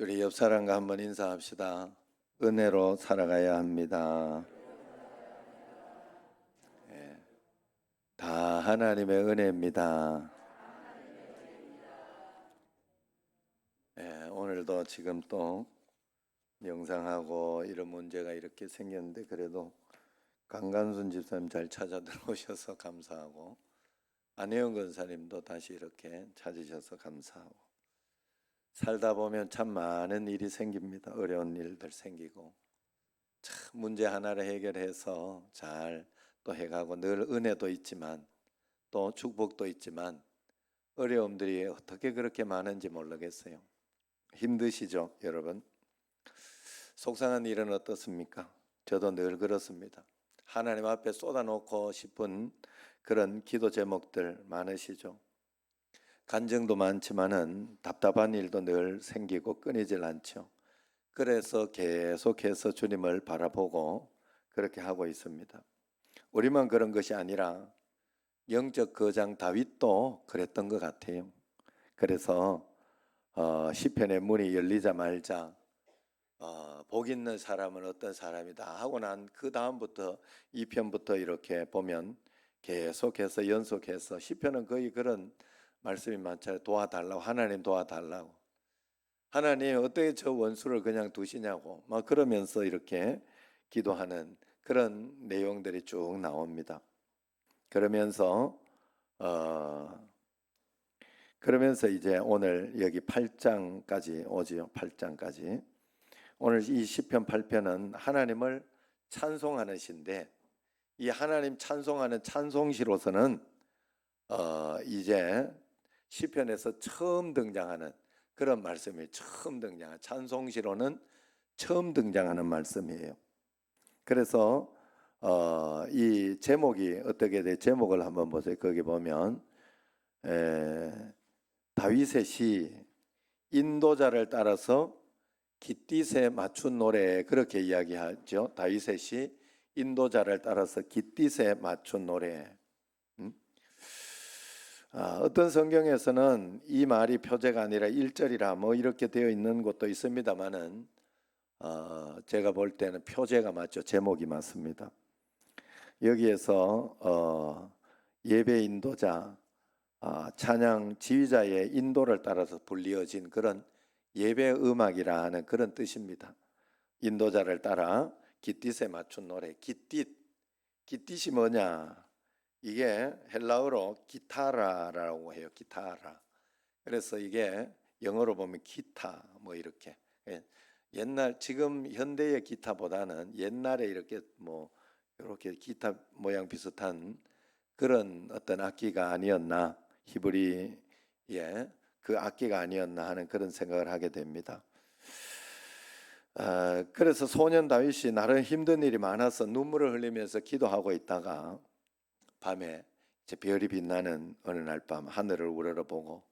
우리 옆 사람과 한번 인사합시다. 은혜로 살아가야 합니다. 예, 다 하나님의 은혜입니다. 오늘도 지금 또 명상하고 이런 문제가 이렇게 생겼는데 그래도 강간순 집사님 잘 찾아 들어오셔서 감사하고 안혜영 권사님도 다시 이렇게 찾으셔서 감사하고 살다 보면 참 많은 일이 생깁니다. 어려운 일들 생기고 참 문제 하나를 해결해서 잘 또 해가고 늘 은혜도 있지만 또 축복도 있지만 어려움들이 어떻게 그렇게 많은지 모르겠어요. 힘드시죠, 여러분? 속상한 일은 어떻습니까? 저도 늘 그렇습니다. 하나님 앞에 쏟아놓고 싶은 그런 기도 제목들 많으시죠? 간증도 많지만은 답답한 일도 늘 생기고 끊이질 않죠. 그래서 계속해서 주님을 바라보고 그렇게 하고 있습니다. 우리만 그런 것이 아니라 영적 거장 다윗도 그랬던 것 같아요. 그래서 시편의 문이 열리자마자 복 있는 사람은 어떤 사람이다 하고 난 그 다음부터 2편부터 이렇게 보면 계속해서 연속해서 시편은 거의 그런 말씀이 많잖아요. 도와달라고, 하나님 도와달라고, 하나님 어떻게 저 원수를 그냥 두시냐고 막 그러면서 이렇게 기도하는 그런 내용들이 쭉 나옵니다. 그러면서 이제 오늘 여기 8장까지 오지요. 8장까지. 오늘 이 시편 8편은 하나님을 찬송하는 시인데 이 하나님 찬송하는 찬송시로서는 이제 시편에서 처음 등장하는 그런 말씀이 처음 등장하는 찬송시로는 처음 등장하는 말씀이에요. 그래서 이 제목이 어떻게 돼? 제목을 한번 보세요. 거기 보면 다윗의 시 인도자를 따라서 깃딧에 맞춘 노래 그렇게 이야기하죠. 다윗의 시 인도자를 따라서 깃딧에 맞춘 노래. 어떤 성경에서는 이 말이 표제가 아니라 1절이라 뭐 이렇게 되어 있는 곳도 있습니다만은 제가 볼 때는 표제가 맞죠. 제목이 맞습니다. 여기에서 예배 인도자, 찬양 지휘자의 인도를 따라서 불리어진 그런 예배 음악이라 하는 그런 뜻입니다. 인도자를 따라 깃딧에 맞춘 노래. 깃딧이 뭐냐? 이게 헬라어로 기타라라고 해요. 기타라. 그래서 이게 영어로 보면 기타 뭐 이렇게. 옛날 지금 현대의 기타보다는 옛날에 이렇게 뭐 이렇게 기타 모양 비슷한 그런 어떤 악기가 아니었나, 히브리의 그 악기가 아니었나 하는 그런 생각을 하게 됩니다. 그래서 소년 다윗이 나름 힘든 일이 많아서 눈물을 흘리면서 기도하고 있다가 밤에 이제 별이 빛나는 어느 날 밤 하늘을 우러러보고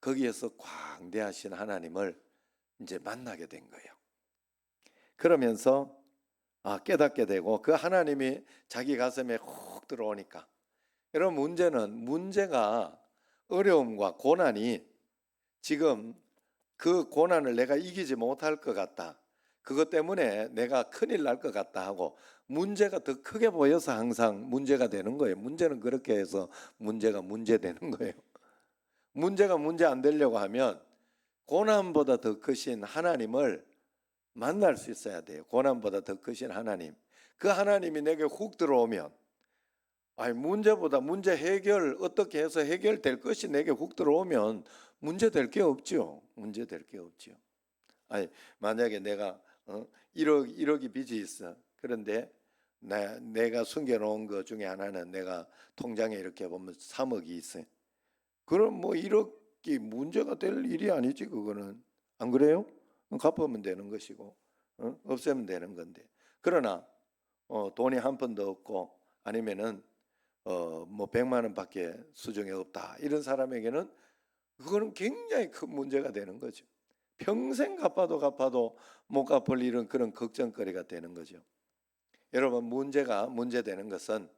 거기에서 광대하신 하나님을 이제 만나게 된 거예요. 그러면서 깨닫게 되고 그 하나님이 자기 가슴에 훅 들어오니까, 여러분, 문제가 어려움과 고난이 지금 그 고난을 내가 이기지 못할 것 같다, 그것 때문에 내가 큰일 날 것 같다 하고 문제가 더 크게 보여서 항상 문제가 되는 거예요. 문제는 그렇게 해서 문제가 문제 되는 거예요. 문제가 문제 안 되려고 하면 고난보다 더 크신 하나님을 만날 수 있어야 돼요. 고난보다 더 크신 하나님, 그 하나님이 내게 훅 들어오면, 문제보다 문제 해결 어떻게 해서 해결될 것이 내게 훅 들어오면 문제 될 게 없죠. 문제 될 게 없죠. 만약에 내가 1억이 빚이 있어. 그런데 내가 숨겨놓은 것 중에 하나는 내가 통장에 이렇게 보면 3억이 있어요. 그럼 뭐 1억이 문제가 될 일이 아니지. 그거는 안 그래요? 갚으면 되는 것이고 없애면 되는 건데. 그러나 돈이 한 푼도 없고 아니면은 뭐 100만 원밖에 수중에 없다, 이런 사람에게는 그거는 굉장히 큰 문제가 되는 거죠. 평생 갚아도 못 갚을 일은 그런 걱정거리가 되는 거죠. 여러분, 문제되는 것은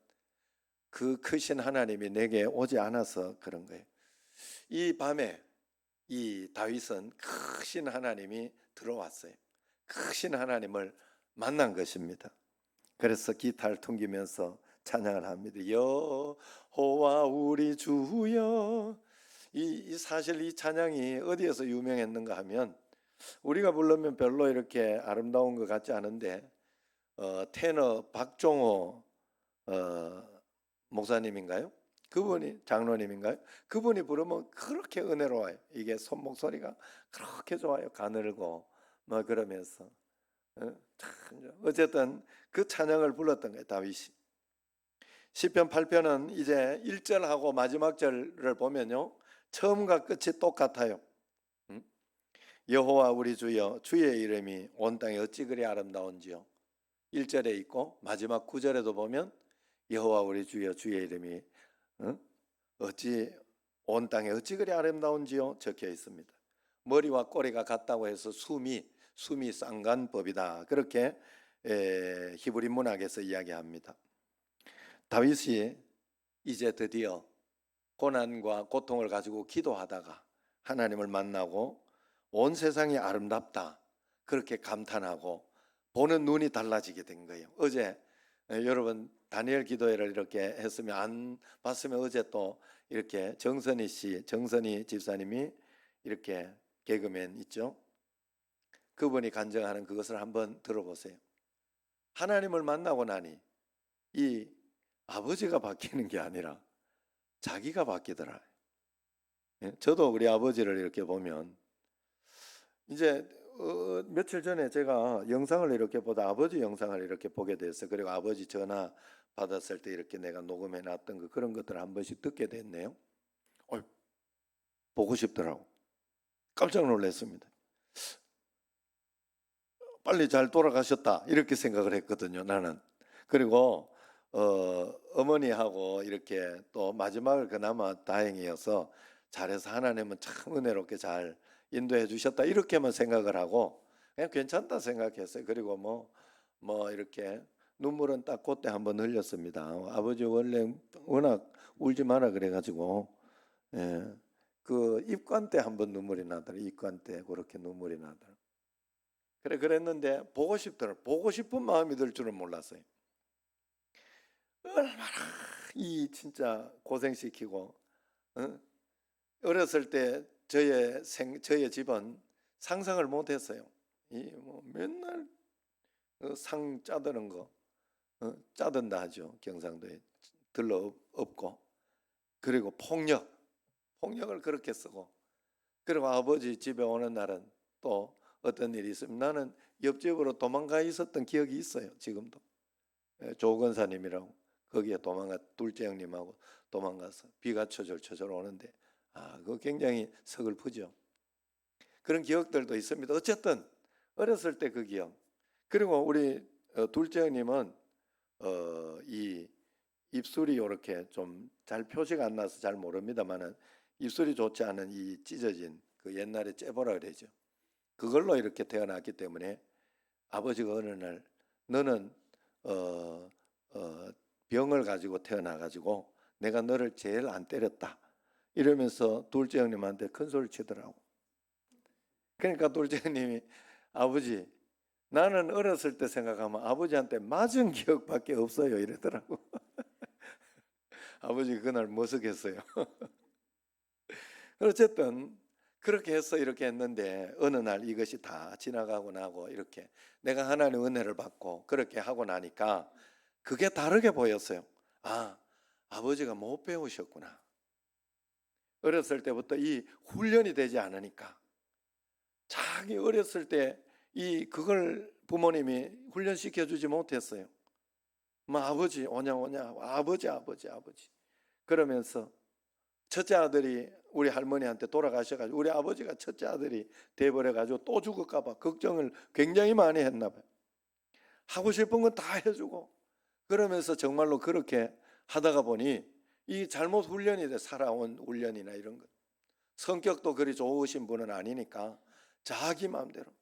그 크신 하나님이 내게 오지 않아서 그런 거예요. 이 밤에 이 다윗은 크신 하나님이 들어왔어요. 크신 하나님을 만난 것입니다. 그래서 기타를 퉁기면서 찬양을 합니다. 여호와 우리 주여. 사실 이 찬양이 어디에서 유명했는가 하면 우리가 부르면 별로 이렇게 아름다운 것 같지 않은데 테너 박종호 목사님인가요? 그분이 장로님인가요? 그분이 부르면 그렇게 은혜로워요. 이게 손목소리가 그렇게 좋아요. 가늘고 뭐 그러면서 어쨌든 그 찬양을 불렀던 거예요. 다윗이. 시편 8편은 이제 1절하고 마지막 절을 보면요, 처음과 끝이 똑같아요. 여호와 우리 주여, 주의 이름이 온 땅에 어찌 그리 아름다운지요. 1절에 있고 마지막 9절에도 보면 여호와 우리 주여, 주의 이름이 어찌 온 땅에 어찌 그리 아름다운지요 적혀 있습니다. 머리와 꼬리가 같다고 해서 숨이 쌍간법이다, 그렇게 히브리 문학에서 이야기합니다. 다윗이 이제 드디어 고난과 고통을 가지고 기도하다가 하나님을 만나고 온 세상이 아름답다, 그렇게 감탄하고 보는 눈이 달라지게 된 거예요. 어제 여러분 다니엘 기도회를 이렇게 했으면 안 봤으면 어제 또 이렇게 정선희 집사님이 이렇게 개그맨 있죠. 그분이 간증하는 그것을 한번 들어보세요. 하나님을 만나고 나니 이 아버지가 바뀌는 게 아니라 자기가 바뀌더라. 저도 우리 아버지를 이렇게 보면 이제 며칠 전에 제가 영상을 이렇게 보다 아버지 영상을 이렇게 보게 됐어요. 그리고 아버지 전화 받았을 때 이렇게 내가 녹음해 놨던 거, 그런 것들을 한 번씩 듣게 됐네요. 보고 싶더라고. 깜짝 놀랐습니다. 빨리 잘 돌아가셨다 이렇게 생각을 했거든요, 나는. 그리고 어머니하고 이렇게 또 마지막을 그나마 다행이어서 잘해서 하나님은 참 은혜롭게 잘 인도해 주셨다 이렇게만 생각을 하고 그냥 괜찮다 생각했어요. 그리고 뭐 이렇게 눈물은 딱 그때 한번 흘렸습니다. 아버지 원래 워낙 울지 마라 그래가지고 그 입관 때 한번 눈물이 나더라고요. 입관 때 그렇게 눈물이 나더라고요. 그랬는데 보고 싶더라고요. 보고 싶은 마음이 들 줄은 몰랐어요. 얼마나 진짜 고생시키고 어렸을 때 저의 집은 상상을 못했어요. 맨날 상 짜드는 거, 짜든다 하죠, 경상도에. 들러 엎고, 그리고 폭력을 그렇게 쓰고, 그리고 아버지 집에 오는 날은 또 어떤 일이 있으면 나는 옆집으로 도망가 있었던 기억이 있어요. 지금도. 조건사님이라고 거기에 둘째 형님하고 도망가서 비가 처절 오는데 그거 굉장히 서글프죠. 그런 기억들도 있습니다. 어쨌든 어렸을 때 그 기억. 그리고 우리 둘째 형님은 이 입술이 이렇게 좀 잘 표시가 안 나서 잘 모릅니다만은 입술이 좋지 않은 이 찢어진 그 옛날에 째보라 그러죠. 그걸로 이렇게 태어났기 때문에 아버지가 어느 날 너는 병을 가지고 태어나가지고 내가 너를 제일 안 때렸다 이러면서 둘째 형님한테 큰 소리 치더라고. 그러니까 둘째 형님이 아버지, 나는 어렸을 때 생각하면 아버지한테 맞은 기억밖에 없어요 이러더라고. 아버지 그날 머쓱했어요. 어쨌든 그렇게 해서 이렇게 했는데 어느 날 이것이 다 지나가고 나고 이렇게 내가 하나님의 은혜를 받고 그렇게 하고 나니까 그게 다르게 보였어요. 아버지가 못 배우셨구나. 어렸을 때부터 이 훈련이 되지 않으니까 자기 어렸을 때 그걸 부모님이 훈련시켜 주지 못했어요. 아버지 오냐 아버지 그러면서 첫째 아들이 우리 할머니한테 돌아가셔가지고 우리 아버지가 첫째 아들이 돼버려가지고 또 죽을까봐 걱정을 굉장히 많이 했나 봐요. 하고 싶은 건 다 해주고 그러면서 정말로 그렇게 하다가 보니 이 잘못 훈련이 돼, 살아온 훈련이나 이런 것. 성격도 그리 좋으신 분은 아니니까 자기 마음대로.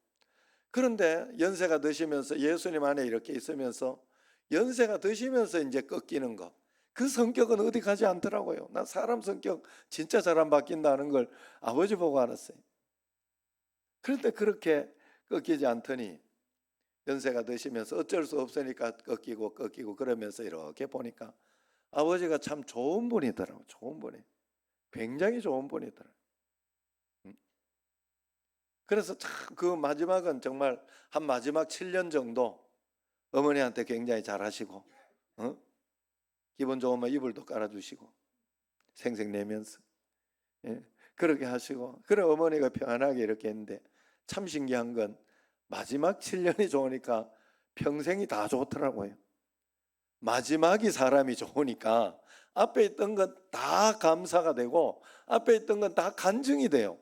그런데 연세가 드시면서 예수님 안에 이렇게 있으면서 연세가 드시면서 이제 꺾이는 거, 그 성격은 어디 가지 않더라고요. 나 사람 성격 진짜 잘 안 바뀐다는 걸 아버지 보고 알았어요. 그런데 그렇게 꺾이지 않더니 연세가 드시면서 어쩔 수 없으니까 꺾이고 그러면서 이렇게 보니까 아버지가 참 좋은 분이더라고요. 좋은 분이. 굉장히 좋은 분이더라고요. 그래서 참 그 마지막은 정말 한 마지막 7년 정도 어머니한테 굉장히 잘하시고, 기분 좋으면 이불도 깔아주시고 생색내면서, 예, 그렇게 하시고, 그래 어머니가 편안하게 이렇게 했는데 참 신기한 건 마지막 7년이 좋으니까 평생이 다 좋더라고요. 마지막이 사람이 좋으니까 앞에 있던 건 다 감사가 되고 앞에 있던 건 다 간증이 돼요.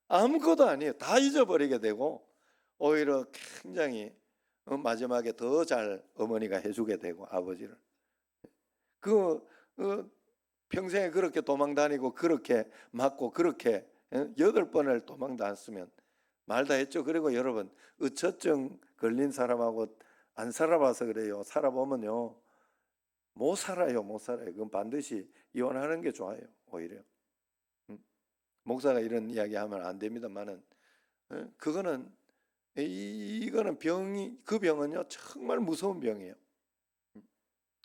아무것도 아니에요. 다 잊어버리게 되고 오히려 굉장히 마지막에 더 잘 어머니가 해주게 되고 아버지를 그 평생에 그렇게 도망 다니고 그렇게 맞고 그렇게 8번을 도망 다녔으면 말 다 했죠. 그리고 여러분 의처증 걸린 사람하고 안 살아봐서 그래요. 살아보면요 못 살아요. 못 살아요. 그건 반드시 이혼하는 게 좋아요. 오히려 목사가 이런 이야기 하면 안 됩니다만은 그거는 이거는 병이 그 병은요 정말 무서운 병이에요.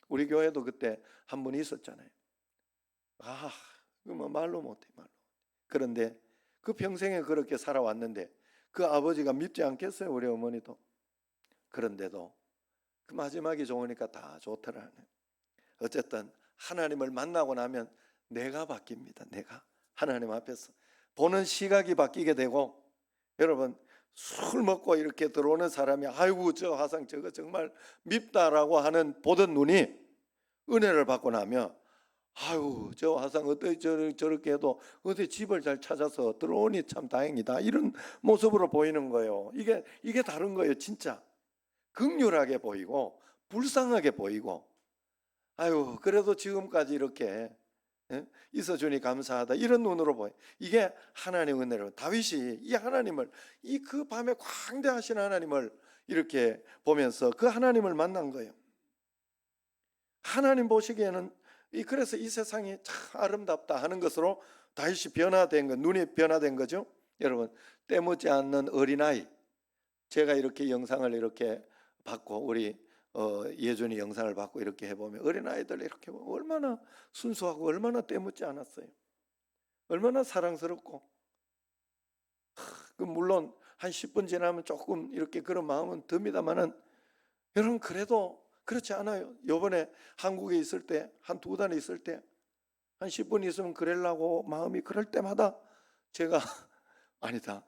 우리 교회도 그때 한 분이 있었잖아요. 그뭐 말로 못해 말로. 그런데 그 평생에 그렇게 살아왔는데 그 아버지가 믿지 않겠어요 우리 어머니도. 그런데도 그 마지막이 좋으니까 다 좋더라는. 어쨌든 하나님을 만나고 나면 내가 바뀝니다. 내가 하나님 앞에서 보는 시각이 바뀌게 되고 여러분 술 먹고 이렇게 들어오는 사람이 아이고 저 화상 저거 정말 밉다라고 하는 보던 눈이 은혜를 받고 나면 아유 저 화상 어떻게 저렇게 해도 어떻게 집을 잘 찾아서 들어오니 참 다행이다 이런 모습으로 보이는 거예요. 이게 다른 거예요. 진짜 극률하게 보이고 불쌍하게 보이고 아유 그래도 지금까지 이렇게 있어주니 감사하다 이런 눈으로 보여. 이게 하나님의 은혜로 다윗이 이 하나님을 이 그 밤에 광대하신 하나님을 이렇게 보면서 그 하나님을 만난 거예요. 하나님 보시기에는 그래서 이 세상이 참 아름답다 하는 것으로 다윗이 변화된 거, 눈이 변화된 거죠. 여러분 때묻지 않는 어린아이, 제가 이렇게 영상을 이렇게 받고 우리 예준이 영상을 받고 이렇게 해보면 어린아이들 이렇게 보면 얼마나 순수하고 얼마나 때묻지 않았어요. 얼마나 사랑스럽고 물론 한 10분 지나면 조금 이렇게 그런 마음은 듭니다만은 여러분 그래도 그렇지 않아요. 요번에 한국에 있을 때 한 2달 있을 때 한 10분 있으면 그러려고 마음이 그럴 때마다 제가 아니다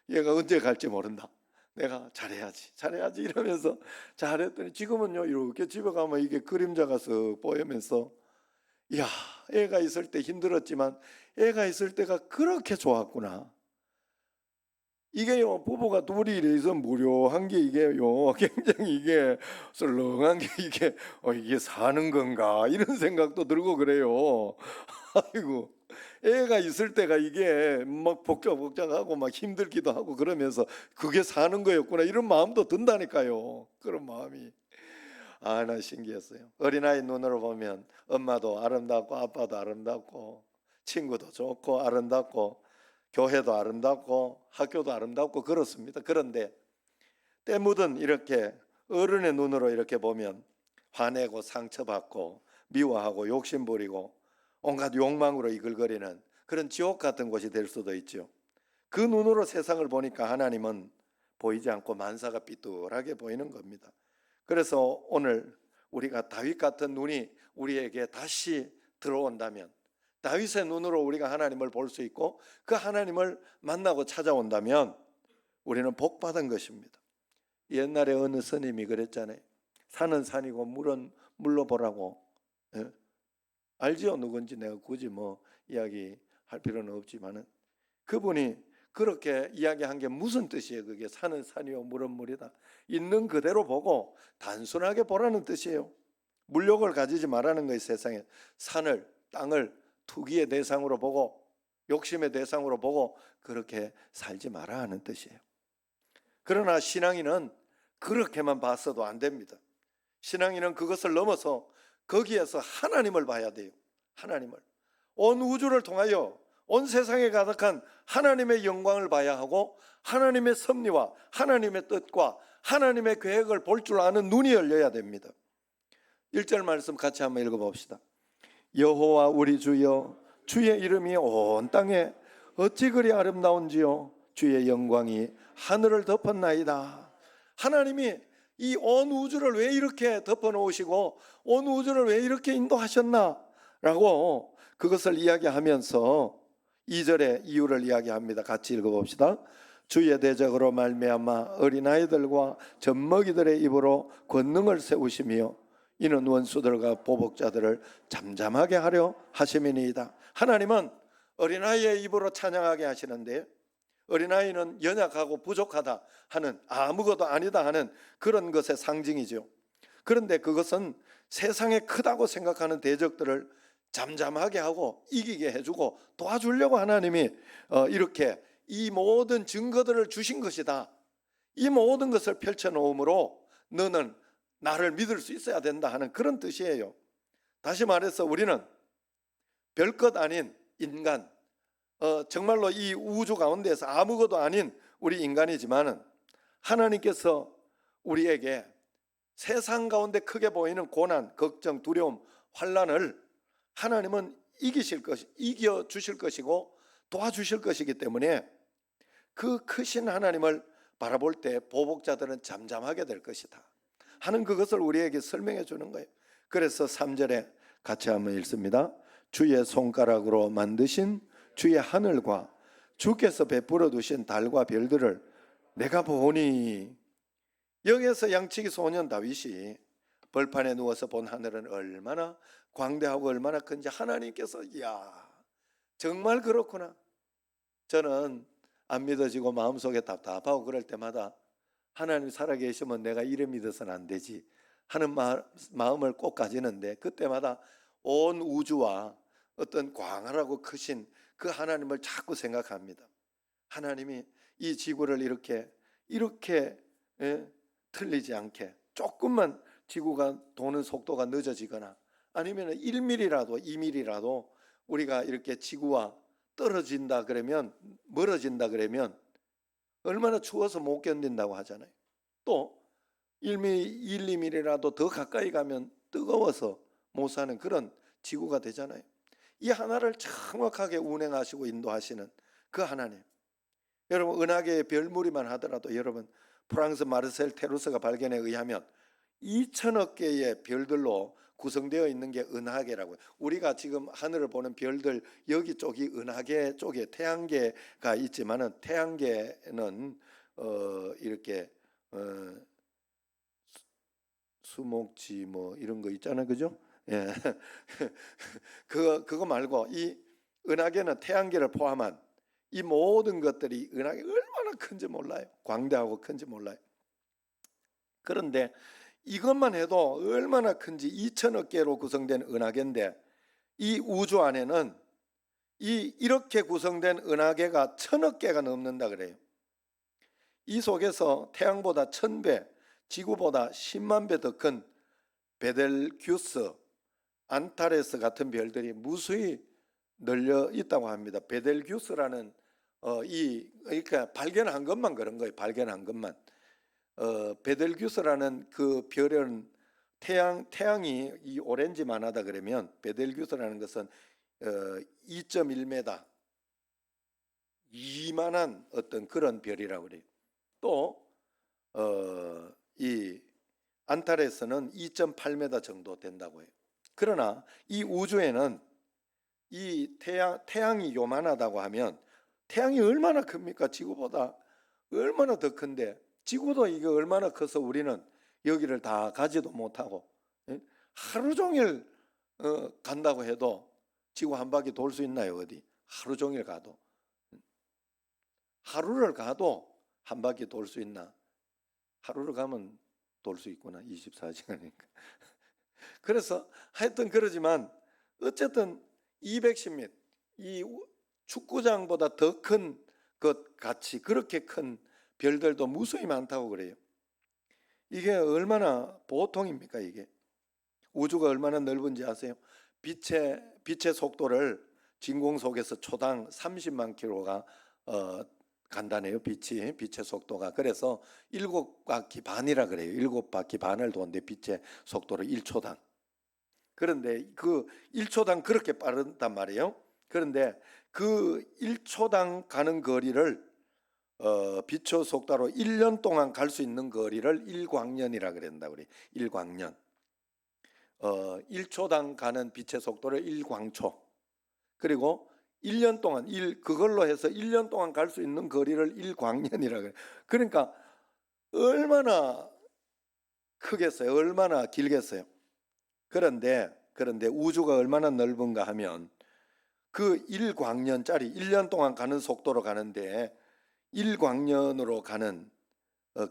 얘가 언제 갈지 모른다. 내가 잘해야지 이러면서 잘했더니 지금은요 이렇게 집에 가면 이게 그림자가 쓱 보이면서 이야 애가 있을 때 힘들었지만 애가 있을 때가 그렇게 좋았구나. 이게요 부부가 둘이 이래서 무료한 게 이게요 굉장히 이게 썰렁한 게 이게 사는 건가 이런 생각도 들고 그래요. 아이고 애가 있을 때가 이게 막 복잡하고 막 힘들기도 하고 그러면서 그게 사는 거였구나 이런 마음도 든다니까요. 그런 마음이 나 신기했어요. 어린아이 눈으로 보면 엄마도 아름답고 아빠도 아름답고 친구도 좋고 아름답고 교회도 아름답고 학교도 아름답고 그렇습니다. 그런데 때 묻은 이렇게 어른의 눈으로 이렇게 보면 화내고 상처받고 미워하고 욕심부리고 온갖 욕망으로 이글거리는 그런 지옥 같은 곳이 될 수도 있죠. 그 눈으로 세상을 보니까 하나님은 보이지 않고 만사가 삐뚤하게 보이는 겁니다. 그래서 오늘 우리가 다윗 같은 눈이 우리에게 다시 들어온다면 다윗의 눈으로 우리가 하나님을 볼 수 있고 그 하나님을 만나고 찾아온다면 우리는 복받은 것입니다. 옛날에 어느 스님이 그랬잖아요. 산은 산이고 물은 물로 보라고. 알지요? 누군지 내가 굳이 뭐 이야기할 필요는 없지만은 그분이 그렇게 이야기한 게 무슨 뜻이에요? 그게 산은 산이요 물은 물이다. 있는 그대로 보고 단순하게 보라는 뜻이에요. 물욕을 가지지 말라는 거예요. 세상에 산을 땅을 투기의 대상으로 보고 욕심의 대상으로 보고 그렇게 살지 마라 하는 뜻이에요. 그러나 신앙인은 그렇게만 봤어도 안 됩니다. 신앙인은 그것을 넘어서 거기에서 하나님을 봐야 돼요. 하나님을. 온 우주를 통하여 온 세상에 가득한 하나님의 영광을 봐야 하고 하나님의 섭리와 하나님의 뜻과 하나님의 계획을 볼 줄 아는 눈이 열려야 됩니다. 1절 말씀 같이 한번 읽어봅시다. 여호와 우리 주여, 주의 이름이 온 땅에 어찌 그리 아름다운지요. 주의 영광이 하늘을 덮었나이다. 하나님이 이 온 우주를 왜 이렇게 덮어놓으시고 온 우주를 왜 이렇게 인도하셨나 라고 그것을 이야기하면서 2절의 이유를 이야기합니다. 같이 읽어봅시다. 주의 대적으로 말미암아 어린아이들과 젖먹이들의 입으로 권능을 세우시며 이는 원수들과 보복자들을 잠잠하게 하려 하심이니이다. 하나님은 어린아이의 입으로 찬양하게 하시는데 어린아이는 연약하고 부족하다 하는, 아무것도 아니다 하는 그런 것의 상징이죠. 그런데 그것은 세상에 크다고 생각하는 대적들을 잠잠하게 하고 이기게 해주고 도와주려고 하나님이 이렇게 이 모든 증거들을 주신 것이다. 이 모든 것을 펼쳐놓음으로 너는 나를 믿을 수 있어야 된다 하는 그런 뜻이에요. 다시 말해서 우리는 별것 아닌 인간, 정말로 이 우주 가운데서 아무것도 아닌 우리 인간이지만은 하나님께서 우리에게 세상 가운데 크게 보이는 고난, 걱정, 두려움, 환난을 하나님은 이겨 주실 것이고 도와주실 것이기 때문에 그 크신 하나님을 바라볼 때 보복자들은 잠잠하게 될 것이다 하는 그것을 우리에게 설명해 주는 거예요. 그래서 3절에 같이 한번 읽습니다. 주의 손가락으로 만드신 주의 하늘과 주께서 베풀어 두신 달과 별들을 내가 보니. 여기에서 양치기 소년 다윗이 벌판에 누워서 본 하늘은 얼마나 광대하고 얼마나 큰지 하나님께서 이야 정말 그렇구나. 저는 안 믿어지고 마음속에 답답하고 그럴 때마다 하나님 살아계시면 내가 이래 믿어서는 안 되지 하는 마음을 꼭 가지는데 그때마다 온 우주와 어떤 광활하고 크신 그 하나님을 자꾸 생각합니다. 하나님이 이 지구를 이렇게 틀리지 않게 조금만 지구가 도는 속도가 늦어지거나 아니면 1mm라도 2mm라도 우리가 이렇게 지구와 떨어진다 그러면 멀어진다 그러면 얼마나 추워서 못 견딘다고 하잖아요. 또 1mm, 1, 2mm라도 더 가까이 가면 뜨거워서 못 사는 그런 지구가 되잖아요. 이 하나를 정확하게 운행하시고 인도하시는 그 하나님. 여러분 은하계의 별무리만 하더라도 여러분 프랑스 마르셀 테루스가 발견에 의하면 2천억 개의 별들로 구성되어 있는 게 은하계라고요. 우리가 지금 하늘을 보는 별들 여기 쪽이 은하계 쪽에 태양계가 있지만은 태양계는 이렇게 수목지 뭐 이런 거 있잖아요, 그죠? 예, 그거 말고 이 은하계는 태양계를 포함한 이 모든 것들이 은하계 얼마나 큰지 몰라요. 광대하고 큰지 몰라요. 그런데 이것만 해도 얼마나 큰지 2천억 개로 구성된 은하계인데 이 우주 안에는 이렇게 구성된 은하계가 1,000억 개가 넘는다 그래요. 이 속에서 태양보다 1,000배, 지구보다 10만 배 더 큰 베델기우스, 안타레스 같은 별들이 무수히 널려 있다고 합니다. 베델기우스라는 그러니까 발견한 것만 그런 거예요. 발견한 것만. 베델기우스라는 그 별은 태양이 이 오렌지만 하다 그러면 베델기우스라는 것은 2.1m 이만한 어떤 그런 별이라고 그래요. 또 이 안타레스는 2.8m 정도 된다고 해요. 그러나 이 우주에는 이 태양이 요만하다고 하면 태양이 얼마나 큽니까? 지구보다 얼마나 더 큰데 지구도 이게 얼마나 커서 우리는 여기를 다 가지도 못하고 하루 종일 간다고 해도 지구 한 바퀴 돌 수 있나요? 어디? 하루 종일 가도 하루를 가도 한 바퀴 돌 수 있나? 하루를 가면 돌 수 있구나. 24시간이니까. 그래서 하여튼 그러지만 어쨌든 210m 이 축구장보다 더 큰 것 같이 그렇게 큰 별들도 무수히 많다고 그래요. 이게 얼마나 보통입니까? 이게 우주가 얼마나 넓은지 아세요? 빛의 속도를 진공 속에서 초당 30만 킬로가 간다네요. 빛의 속도가. 그래서 7바퀴 반이라 그래요. 7바퀴 반을 도는데 빛의 속도를 1초당. 그런데 그 1초당 그렇게 빠르단 말이에요. 그런데 그 1초당 가는 거리를 빛의 속도로 1년 동안 갈 수 있는 거리를 1광년이라 그랬다 우리. 1광년. 1초당 가는 빛의 속도를 1광초. 그리고 1년 동안 그걸로 해서 1년 동안 갈 수 있는 거리를 1광년이라 그래. 그러니까 얼마나 크겠어요? 얼마나 길겠어요? 그런데 우주가 얼마나 넓은가 하면 그 1광년짜리 1년 동안 가는 속도로 가는데 1광년으로 가는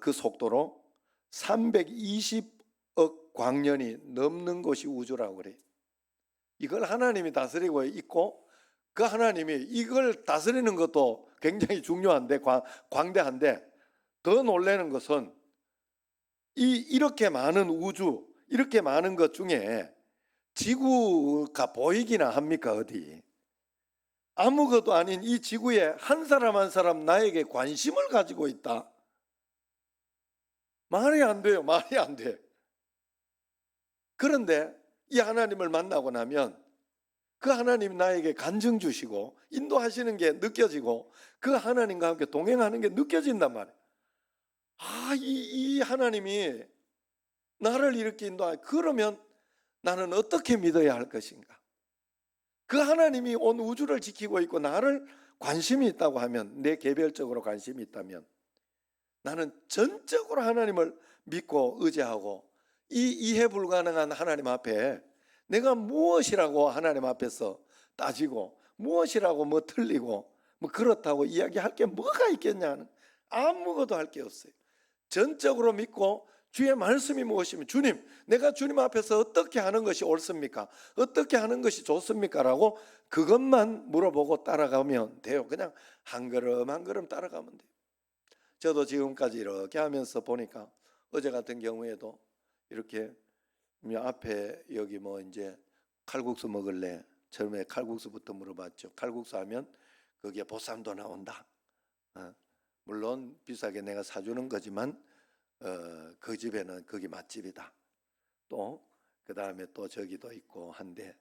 그 속도로 320억 광년이 넘는 것이 우주라고 그래요. 이걸 하나님이 다스리고 있고 그 하나님이 이걸 다스리는 것도 굉장히 중요한데 광대한데 더 놀라는 것은 이렇게 많은 우주, 이렇게 많은 것 중에 지구가 보이기나 합니까 어디? 아무것도 아닌 이 지구에 한 사람 한 사람 나에게 관심을 가지고 있다. 말이 안 돼요. 말이 안 돼. 그런데 이 하나님을 만나고 나면 그 하나님이 나에게 간증 주시고 인도하시는 게 느껴지고 그 하나님과 함께 동행하는 게 느껴진단 말이에요. 이 하나님이 나를 이렇게 인도하 그러면 나는 어떻게 믿어야 할 것인가? 그 하나님이 온 우주를 지키고 있고 나를 관심이 있다고 하면 내 개별적으로 관심이 있다면 나는 전적으로 하나님을 믿고 의지하고 이 이해 불가능한 하나님 앞에 내가 무엇이라고 하나님 앞에서 따지고 무엇이라고 뭐 틀리고 뭐 그렇다고 이야기할 게 뭐가 있겠냐는 아무것도 할 게 없어요. 전적으로 믿고 주의 말씀이 무엇이면 주님 내가 주님 앞에서 어떻게 하는 것이 옳습니까? 어떻게 하는 것이 좋습니까? 라고 그것만 물어보고 따라가면 돼요. 그냥 한 걸음 한 걸음 따라가면 돼요. 저도 지금까지 이렇게 하면서 보니까 어제 같은 경우에도 이렇게 앞에 여기 뭐 이제 칼국수 먹을래? 처음에 칼국수부터 물어봤죠. 칼국수 하면 거기에 보쌈도 나온다. 물론 비싸게 내가 사주는 거지만 그 집에는 거기 맛집이다. 또 그 다음에 또 저기도 있고 한데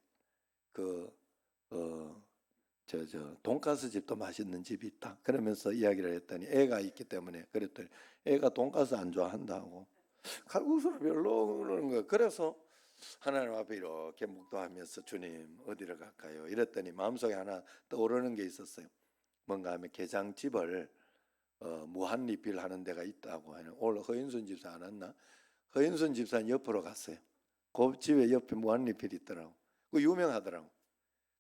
돈가스 집도 맛있는 집이 있다. 그러면서 이야기를 했더니 애가 있기 때문에 그랬더니 애가 돈가스 안 좋아한다고 칼국수를 별로 그러는 거예요. 그래서 하나님 앞에 이렇게 묵도하면서 주님 어디를 갈까요? 이랬더니 마음속에 하나 떠오르는 게 있었어요. 뭔가 하면 게장집을 무한 리필하는 데가 있다고 하는 오늘 허인순 집사 안 왔나? 허인순 집사 옆으로 갔어요. 그 집에 옆에 무한 리필이 있더라고. 그 유명하더라고.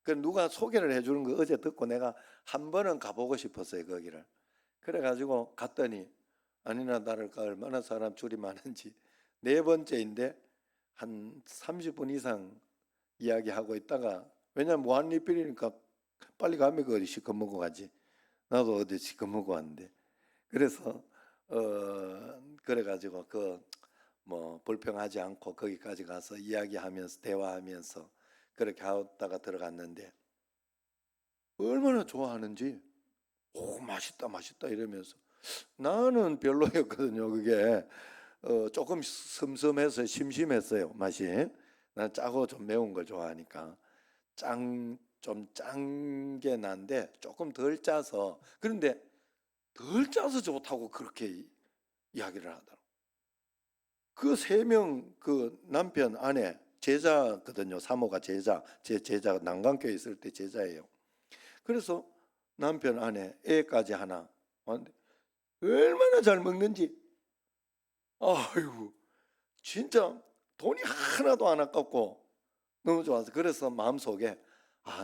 그 누가 소개를 해주는 거 어제 듣고 내가 한 번은 가보고 싶었어요 거기를. 그래가지고 갔더니 아니나 다를까 얼마나 사람 줄이 많은지 네 번째인데 한 30분 이상 이야기하고 있다가 왜냐면 무한 리필이니까 빨리 가면 그 어디 시커 먹고 가지. 나도 어디 시커 먹고 왔는데 그래서 그래가지고 뭐 불평하지 않고 거기까지 가서 이야기하면서 대화하면서 그렇게 하다가 들어갔는데 얼마나 좋아하는지 오 맛있다 맛있다 이러면서 나는 별로였거든요. 그게 조금 슴슴해서 심심했어요 맛이. 난 짜고 좀 매운 걸 좋아하니까 좀 짠 게 난데 조금 덜 짜서 그런데 덜 짜서 좋다고 그렇게 이야기를 하더라고. 그 세 명 그 남편 아내 제자거든요. 사모가 제자 제 제자가 난강교에 있을 때 제자예요. 그래서 남편 아내 애까지 하나 왔는데 얼마나 잘 먹는지 아이고 진짜 돈이 하나도 안 아깝고 너무 좋아서 그래서 마음속에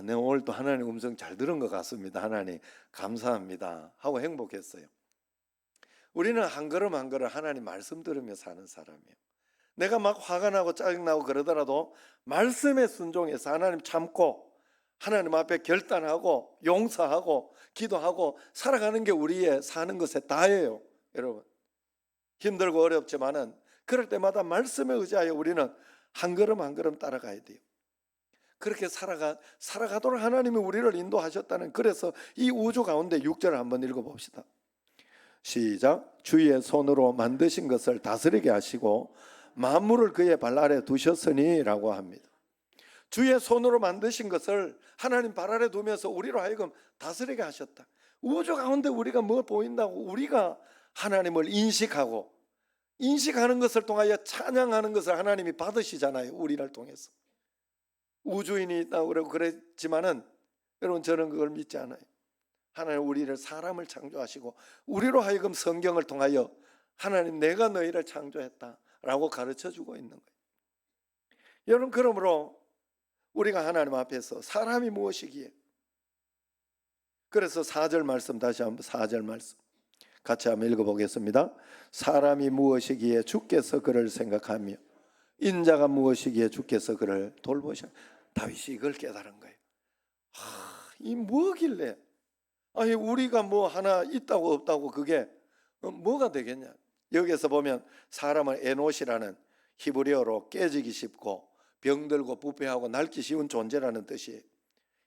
내가 오늘 또 하나님 음성 잘 들은 것 같습니다. 하나님 감사합니다 하고 행복했어요. 우리는 한 걸음 한 걸음 하나님 말씀 들으며 사는 사람이에요. 내가 막 화가 나고 짜증나고 그러더라도 말씀에 순종해서 하나님 참고 하나님 앞에 결단하고 용서하고 기도하고 살아가는 게 우리의 사는 것의 다예요. 여러분 힘들고 어렵지만은 그럴 때마다 말씀에 의지하여 우리는 한 걸음 한 걸음 따라가야 돼요. 그렇게 살아가도록 하나님이 우리를 인도하셨다는, 그래서 이 우주 가운데 6절을 한번 읽어봅시다. 시작. 주의 손으로 만드신 것을 다스리게 하시고 만물을 그의 발 아래 두셨으니 라고 합니다. 주의 손으로 만드신 것을 하나님 발 아래 두면서 우리로 하여금 다스리게 하셨다. 우주 가운데 우리가 뭐 보인다고, 우리가 하나님을 인식하는 것을 통하여 찬양하는 것을 하나님이 받으시잖아요. 우리를 통해서. 우주인이 있다고 그러고 그랬지만은 여러분, 저는 그걸 믿지 않아요. 하나님 우리를, 사람을 창조하시고 우리로 하여금 성경을 통하여 하나님 내가 너희를 창조했다라고 가르쳐주고 있는 거예요. 여러분, 그러므로 우리가 하나님 앞에서 사람이 무엇이기에, 그래서 4절 말씀, 다시 한번 4절 말씀 같이 한번 읽어보겠습니다. 사람이 무엇이기에 주께서 그를 생각하며 인자가 무엇이기에 주께서 그를 돌보셔. 다윗이 이걸 깨달은 거예요. 이 뭐길래, 아니 우리가 뭐 하나 있다고 없다고 그게 뭐가 되겠냐. 여기에서 보면 사람은 에노시라는 히브리어로 깨지기 쉽고 병들고 부패하고 낡기 쉬운 존재라는 뜻이에요.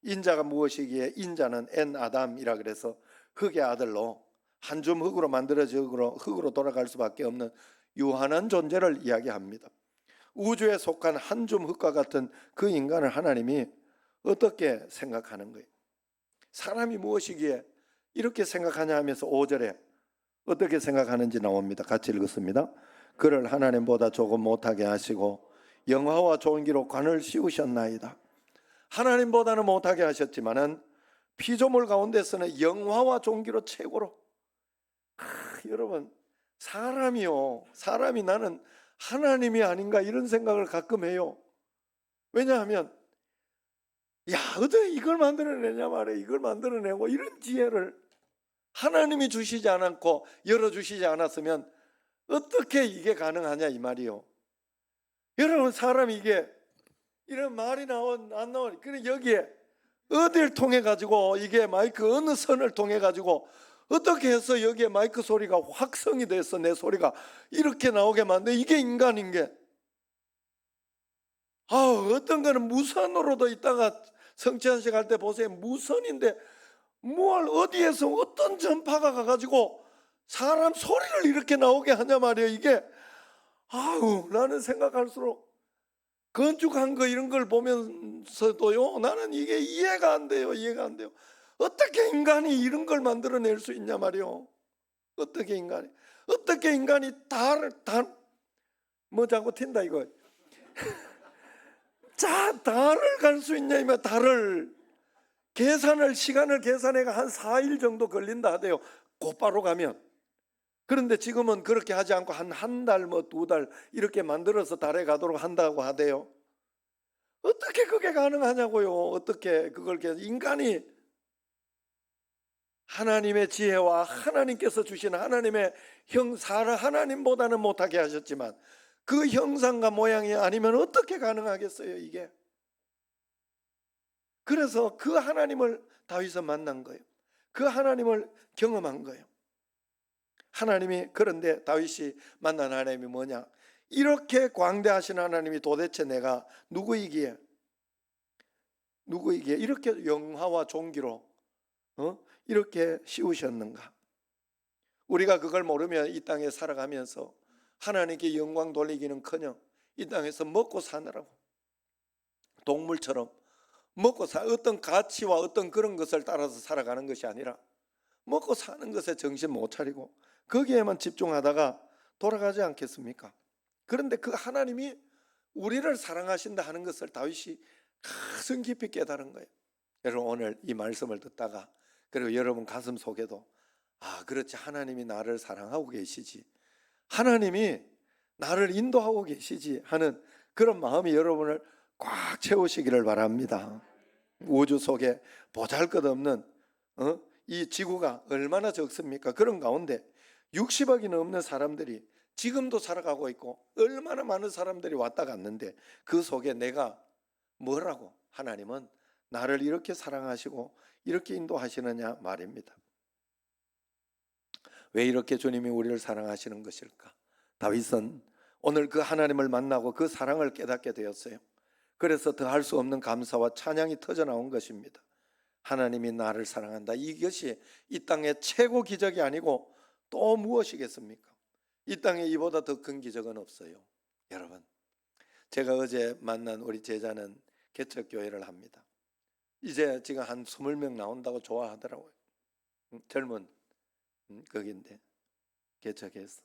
인자가 무엇이기에, 인자는 엔 아담이라 그래서 흙의 아들로 한 줌 흙으로 만들어져 흙으로 돌아갈 수밖에 없는 유한한 존재를 이야기합니다. 우주에 속한 한 줌 흙과 같은 그 인간을 하나님이 어떻게 생각하는 거예요? 사람이 무엇이기에 이렇게 생각하냐 하면서 5절에 어떻게 생각하는지 나옵니다. 같이 읽었습니다. 그를 하나님보다 조금 못하게 하시고 영화와 존귀로 관을 씌우셨나이다. 하나님보다는 못하게 하셨지만은 피조물 가운데서는 영화와 존귀로 최고로. 여러분, 사람이 나는 하나님이 아닌가 이런 생각을 가끔 해요. 왜냐하면 어떻게 이걸 만들어내냐 말이에요. 이걸 만들어내고 이런 지혜를 하나님이 주시지 않았고 열어주시지 않았으면 어떻게 이게 가능하냐 이 말이요. 여러분, 사람이 이게 이런 말이 안 나오니, 그래 여기에 어디를 통해 가지고 이게 마이크 어느 선을 통해 가지고 어떻게 해서 여기에 마이크 소리가 확성이 돼서 내 소리가 이렇게 나오게 만든, 이게 인간인 게. 어떤 거는 무선으로도 있다가 성취한식 할 때 보세요. 무선인데 뭘 어디에서 어떤 전파가 가가지고 사람 소리를 이렇게 나오게 하냐 말이에요. 이게 나는 생각할수록 건축한 거 이런 걸 보면서도요, 나는 이게 이해가 안 돼요. 어떻게 인간이 이런 걸 만들어낼 수 있냐 말이에요. 어떻게 인간이 뭐 자꾸 튄다 이거. 달을 갈 수 있냐, 이면 달을 시간을 계산해가 한 4일 정도 걸린다 하대요. 곧바로 가면. 그런데 지금은 그렇게 하지 않고 한 달, 뭐 2달 이렇게 만들어서 달에 가도록 한다고 하대요. 어떻게 그게 가능하냐고요. 어떻게 그걸 인간이 하나님의 지혜와 하나님께서 주신 하나님의 하나님보다는 못하게 하셨지만 그 형상과 모양이 아니면 어떻게 가능하겠어요, 이게. 그래서 그 하나님을 다윗은 만난 거예요. 그 하나님을 경험한 거예요. 그런데 다윗이 만난 하나님이 뭐냐? 이렇게 광대하신 하나님이 도대체 내가 누구이기에 이렇게 영화와 존귀로 이렇게 씌우셨는가? 우리가 그걸 모르면 이 땅에 살아가면서 하나님께 영광 돌리기는커녕 이 땅에서 먹고 사느라고 동물처럼 어떤 가치와 어떤 그런 것을 따라서 살아가는 것이 아니라 먹고 사는 것에 정신 못 차리고 거기에만 집중하다가 돌아가지 않겠습니까? 그런데 그 하나님이 우리를 사랑하신다 하는 것을 다윗이 가슴 깊이 깨달은 거예요. 여러분, 오늘 이 말씀을 듣다가 그리고 여러분 가슴 속에도 그렇지, 하나님이 나를 사랑하고 계시지, 하나님이 나를 인도하고 계시지 하는 그런 마음이 여러분을 꽉 채우시기를 바랍니다. 우주 속에 보잘것없는 이 지구가 얼마나 적습니까? 그런 가운데 60억이 넘는 사람들이 지금도 살아가고 있고 얼마나 많은 사람들이 왔다 갔는데 그 속에 내가 뭐라고, 하나님은 나를 이렇게 사랑하시고 이렇게 인도하시느냐 말입니다. 왜 이렇게 주님이 우리를 사랑하시는 것일까? 다윗은 오늘 그 하나님을 만나고 그 사랑을 깨닫게 되었어요. 그래서 더 할 수 없는 감사와 찬양이 터져 나온 것입니다. 하나님이 나를 사랑한다. 이것이 이 땅의 최고 기적이 아니고 또 무엇이겠습니까? 이 땅에 이보다 더 큰 기적은 없어요. 여러분, 제가 어제 만난 우리 제자는 개척교회를 합니다. 이제 지금 한 20명 나온다고 좋아하더라고요. 젊은 거긴데 개척해서.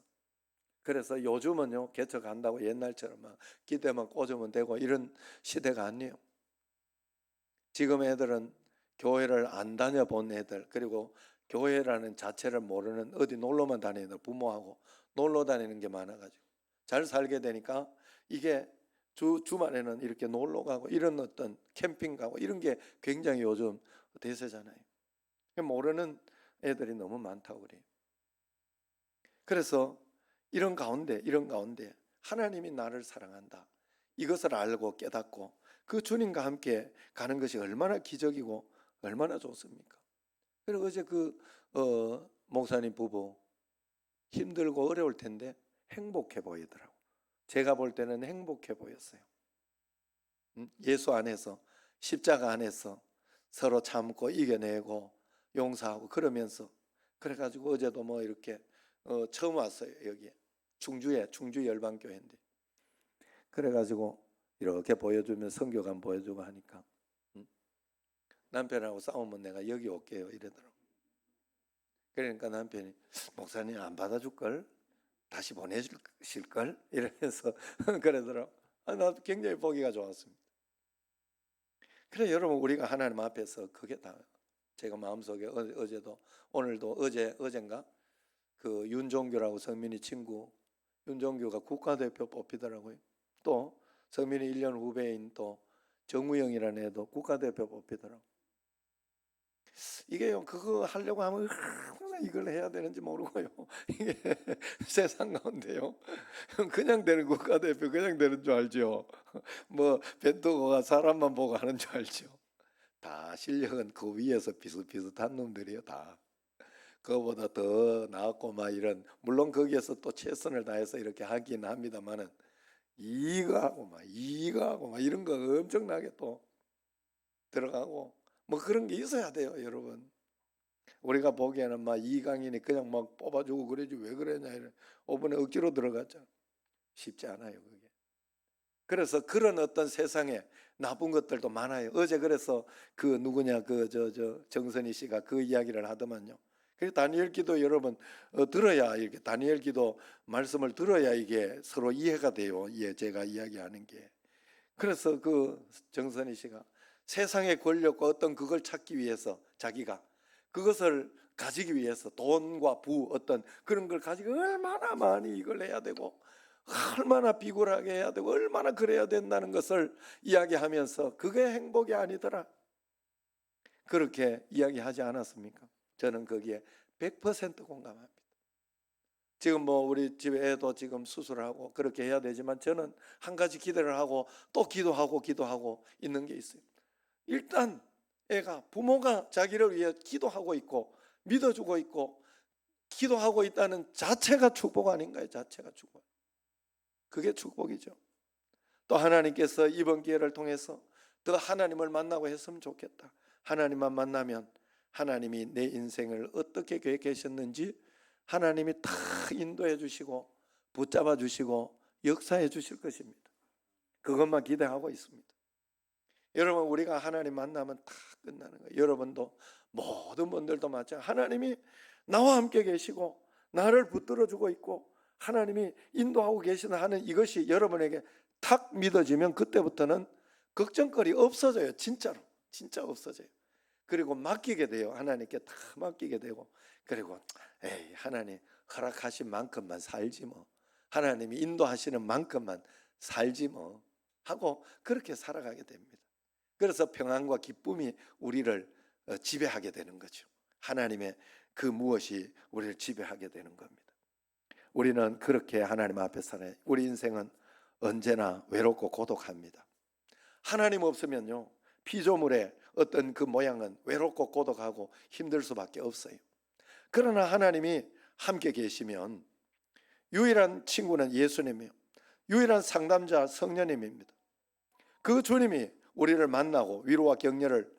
그래서 요즘은요, 개척한다고 옛날처럼 막 기대만 꽂으면 되고 이런 시대가 아니에요. 지금 애들은 교회를 안 다녀본 애들, 그리고 교회라는 자체를 모르는, 어디 놀러만 다니는 부모하고 놀러 다니는 게 많아가지고 잘 살게 되니까 이게 주말에는 이렇게 놀러 가고 이런 어떤 캠핑 가고 이런 게 굉장히 요즘 대세잖아요. 모르는 애들이 너무 많다고 그래요. 그래서 이런 가운데 하나님이 나를 사랑한다, 이것을 알고 깨닫고 그 주님과 함께 가는 것이 얼마나 기적이고 얼마나 좋습니까? 그리고 어제 목사님 부부 힘들고 어려울 텐데 행복해 보이더라고. 제가 볼 때는 행복해 보였어요. 예수 안에서, 십자가 안에서 서로 참고 이겨내고 용서하고 그러면서, 그래가지고 어제도 뭐 이렇게 처음 왔어요. 여기 충주 열방교회인데, 그래가지고 이렇게 보여주면 성교관 보여주고 하니까 남편하고 싸우면 내가 여기 올게요 이러더라고. 그러니까 남편이 목사님 안 받아줄걸? 다시 보내주실걸? 이러면서 그러더라고. 나도 굉장히 보기가 좋았습니다. 그래 여러분, 우리가 하나님 앞에서 그게 다 제가 마음속에 어제도 오늘도 어젠가 그 윤종규라고 성민이 친구, 윤종규가 국가대표 뽑히더라고요. 또 성민이 1년 후배인 또 정우영이라는 애도 국가대표 뽑히더라고. 이게요, 그거 하려고 하면 항상 이걸 해야 되는지 모르고요. 이게 세상 가운데요, 그냥 되는 국가대표 그냥 되는 줄 알죠. 뭐 벤투고가 사람만 보고 하는 줄 알죠. 다 실력은 그 위에서 비슷비슷한 놈들이에요. 다 그거보다 더 나았고 막 이런, 물론 거기에서 또 최선을 다해서 이렇게 하긴 합니다만은 이거하고 막 이런 거 엄청나게 또 들어가고 뭐 그런 게 있어야 돼요, 여러분. 우리가 보기에는 막 이강인이 그냥 막 뽑아주고 그러지 왜 그러냐, 이런 5분에 억지로 들어갔죠. 쉽지 않아요, 그게. 그래서 그런 어떤 세상에 나쁜 것들도 많아요. 어제 그래서 그 누구냐, 정선희 씨가 그 이야기를 하더만요. 그래서 다니엘 기도 여러분 들어야, 이렇게 다니엘 기도 말씀을 들어야 이게 서로 이해가 돼요. 예, 제가 이야기하는 게. 그래서 그 정선희 씨가 세상의 권력과 어떤 그걸 찾기 위해서 자기가 그것을 가지기 위해서 돈과 부, 어떤 그런 걸 가지고 얼마나 많이 이걸 해야 되고 얼마나 비굴하게 해야 되고 얼마나 그래야 된다는 것을 이야기하면서 그게 행복이 아니더라, 그렇게 이야기하지 않았습니까? 저는 거기에 100% 공감합니다. 지금 뭐 우리 집에 애도 지금 수술하고 그렇게 해야 되지만 저는 한 가지 기대를 하고 또 기도하고 있는 게 있어요. 일단 애가, 부모가 자기를 위해 기도하고 있고 믿어주고 있고 기도하고 있다는 자체가 축복 아닌가요? 자체가 축복. 그게 축복이죠. 또 하나님께서 이번 기회를 통해서 더 하나님을 만나고 했으면 좋겠다. 하나님만 만나면 하나님이 내 인생을 어떻게 계획하셨는지 하나님이 다 인도해 주시고 붙잡아 주시고 역사해 주실 것입니다. 그것만 기대하고 있습니다. 여러분, 우리가 하나님 만나면 다 끝나는 거예요. 여러분도 모든 분들도 마찬가지로 하나님이 나와 함께 계시고 나를 붙들어 주고 있고 하나님이 인도하고 계시다 하는 이것이 여러분에게 탁 믿어지면 그때부터는 걱정거리 없어져요. 진짜로, 진짜 없어져요. 그리고 맡기게 돼요. 하나님께 다 맡기게 되고, 그리고 에이, 하나님 허락하신 만큼만 살지 뭐, 하나님이 인도하시는 만큼만 살지 뭐 하고 그렇게 살아가게 됩니다. 그래서 평안과 기쁨이 우리를 지배하게 되는 거죠. 하나님의 그 무엇이 우리를 지배하게 되는 겁니다. 우리는 그렇게 하나님 앞에 살아요. 우리 인생은 언제나 외롭고 고독합니다. 하나님 없으면요, 피조물의 어떤 그 모양은 외롭고 고독하고 힘들 수밖에 없어요. 그러나 하나님이 함께 계시면 유일한 친구는 예수님이에요. 유일한 상담자 성령님입니다. 그 주님이 우리를 만나고 위로와 격려를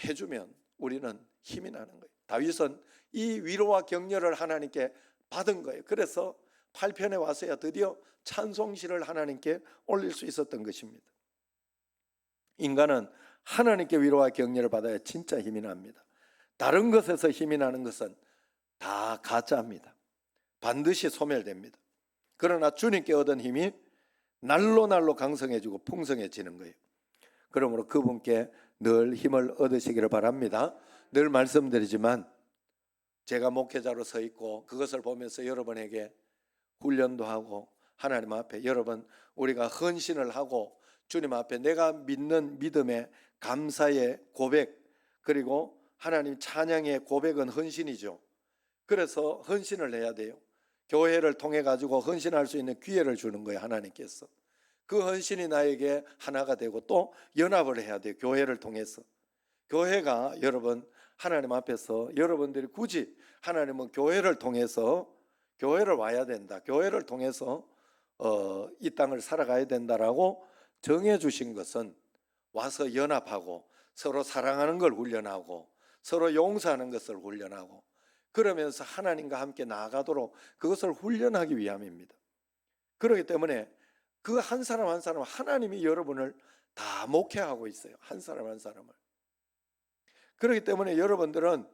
해주면 우리는 힘이 나는 거예요. 다윗은 이 위로와 격려를 하나님께 받은 거예요. 그래서 8편에 와서야 드디어 찬송시를 하나님께 올릴 수 있었던 것입니다. 인간은 하나님께 위로와 격려를 받아야 진짜 힘이 납니다. 다른 것에서 힘이 나는 것은 다 가짜입니다. 반드시 소멸됩니다. 그러나 주님께 얻은 힘이 날로 강성해지고 풍성해지는 거예요. 그러므로 그분께 늘 힘을 얻으시기를 바랍니다. 늘 말씀드리지만 제가 목회자로 서 있고 그것을 보면서 여러분에게 훈련도 하고 하나님 앞에 여러분 우리가 헌신을 하고 주님 앞에 내가 믿는 믿음의 감사의 고백, 그리고 하나님 찬양의 고백은 헌신이죠. 그래서 헌신을 해야 돼요. 교회를 통해 가지고 헌신할 수 있는 기회를 주는 거예요. 하나님께서 그 헌신이 나에게 하나가 되고 또 연합을 해야 돼요. 교회를 통해서. 교회가 여러분 하나님 앞에서 여러분들이 굳이 하나님은 교회를 통해서 교회를 와야 된다, 교회를 통해서 이 땅을 살아가야 된다라고 정해 주신 것은 와서 연합하고 서로 사랑하는 걸 훈련하고 서로 용서하는 것을 훈련하고 그러면서 하나님과 함께 나아가도록 그것을 훈련하기 위함입니다. 그렇기 때문에 그 한 사람 한 사람 하나님이 여러분을 다 목회하고 있어요. 한 사람 한 사람을. 그렇기 때문에 여러분들은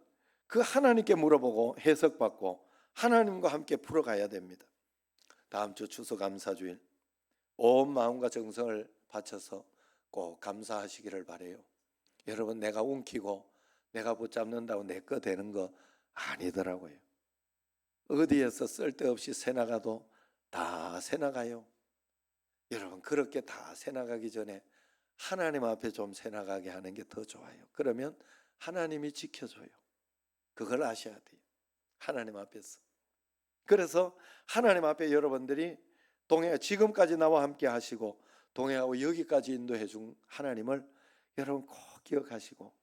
그 하나님께 물어보고 해석받고 하나님과 함께 풀어가야 됩니다. 다음 주 추수감사주일 온 마음과 정성을 바쳐서 꼭 감사하시기를 바라요. 여러분 내가 움키고 내가 붙잡는다고 내 거 되는 거 아니더라고요. 어디에서 쓸데없이 새나가도 다 새나가요. 여러분 그렇게 다 새나가기 전에 하나님 앞에 좀 새나가게 하는 게 더 좋아요. 그러면 하나님이 지켜줘요. 그걸 아셔야 돼요. 하나님 앞에서. 그래서 하나님 앞에 여러분들이 지금까지 나와 함께 하시고 동행하고 여기까지 인도해 준 하나님을 여러분 꼭 기억하시고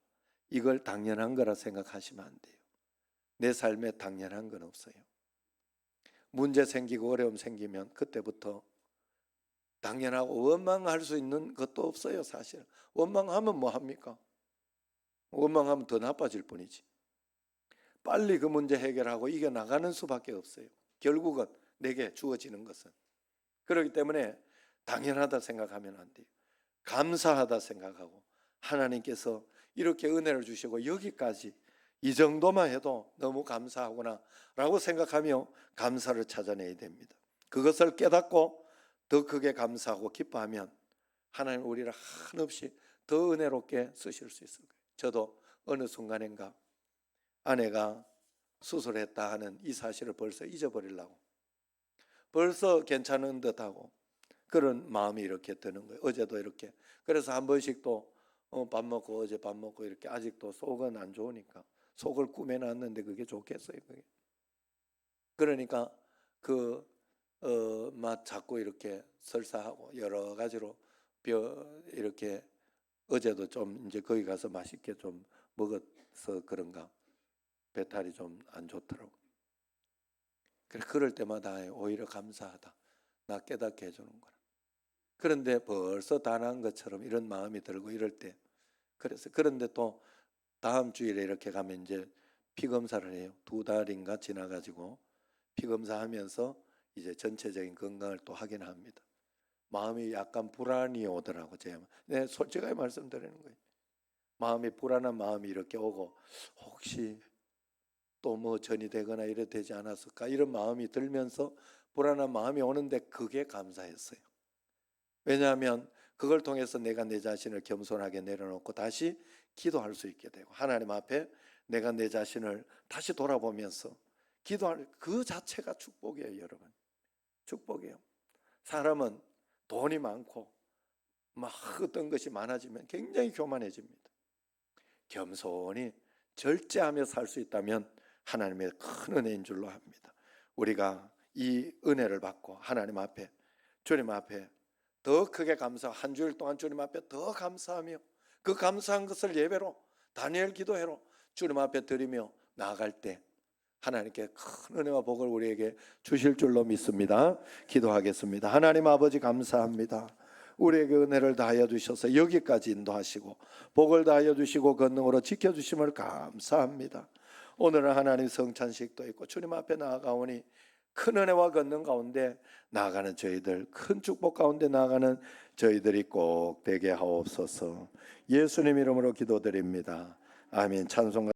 이걸 당연한 거라 생각하시면 안 돼요. 내 삶에 당연한 건 없어요. 문제 생기고 어려움 생기면 그때부터 당연하고 원망할 수 있는 것도 없어요. 사실 원망하면 뭐 합니까? 원망하면 더 나빠질 뿐이지. 빨리 그 문제 해결하고 이겨나가는 수밖에 없어요. 결국은 내게 주어지는 것은. 그렇기 때문에 당연하다 생각하면 안 돼요. 감사하다 생각하고 하나님께서 이렇게 은혜를 주시고 여기까지 이 정도만 해도 너무 감사하구나 라고 생각하며 감사를 찾아내야 됩니다. 그것을 깨닫고 더 크게 감사하고 기뻐하면 하나님 우리를 한없이 더 은혜롭게 쓰실 수 있을 거예요. 저도 어느 순간인가 아내가 수술했다 하는 이 사실을 벌써 잊어버리려고 벌써 괜찮은 듯하고 그런 마음이 이렇게 드는 거예요. 어제도 이렇게. 그래서 한 번씩 또 밥 먹고 어제 밥 먹고 이렇게 아직도 속은 안 좋으니까 속을 꾸며놨는데 그게 좋겠어요. 그게. 그러니까 맛 자꾸 이렇게 설사하고 여러 가지로 이렇게 어제도 좀 이제 거기 가서 맛있게 좀 먹어서 그런가 배탈이 좀 안 좋더라고. 그럴 때마다 오히려 감사하다. 나 깨닫게 해주는 거라. 그런데 벌써 다 난 것처럼 이런 마음이 들고 이럴 때 그런데 또 다음 주일에 이렇게 가면 이제 피검사를 해요. 2달인가 지나가지고 피검사하면서 이제 전체적인 건강을 또 확인합니다. 마음이 약간 불안이 오더라고. 제가 솔직하게 말씀드리는 거예요. 마음이 불안한 마음이 이렇게 오고 혹시 또 뭐 전이 되거나 이래 되지 않았을까 이런 마음이 들면서 불안한 마음이 오는데 그게 감사했어요. 왜냐하면 그걸 통해서 내가 내 자신을 겸손하게 내려놓고 다시 기도할 수 있게 되고 하나님 앞에 내가 내 자신을 다시 돌아보면서 기도할 그 자체가 축복이에요. 여러분 축복이에요. 사람은 돈이 많고 막 어떤 것이 많아지면 굉장히 교만해집니다. 겸손히 절제하며 살 수 있다면 하나님의 큰 은혜인 줄로 압니다. 우리가 이 은혜를 받고 하나님 앞에 주님 앞에 더 크게 한 주일 동안 주님 앞에 더 감사하며 그 감사한 것을 예배로 다니엘 기도회로 주님 앞에 드리며 나아갈 때 하나님께 큰 은혜와 복을 우리에게 주실 줄로 믿습니다. 기도하겠습니다. 하나님 아버지 감사합니다. 우리에게 은혜를 다하여 주셔서 여기까지 인도하시고 복을 다하여 주시고 권능으로 지켜주심을 감사합니다. 오늘은 하나님 성찬식도 있고 주님 앞에 나아가오니 큰 은혜와 권능 가운데 나아가는 저희들, 큰 축복 가운데 나아가는 저희들이 꼭 되게 하옵소서. 예수님 이름으로 기도드립니다. 아멘. 찬송가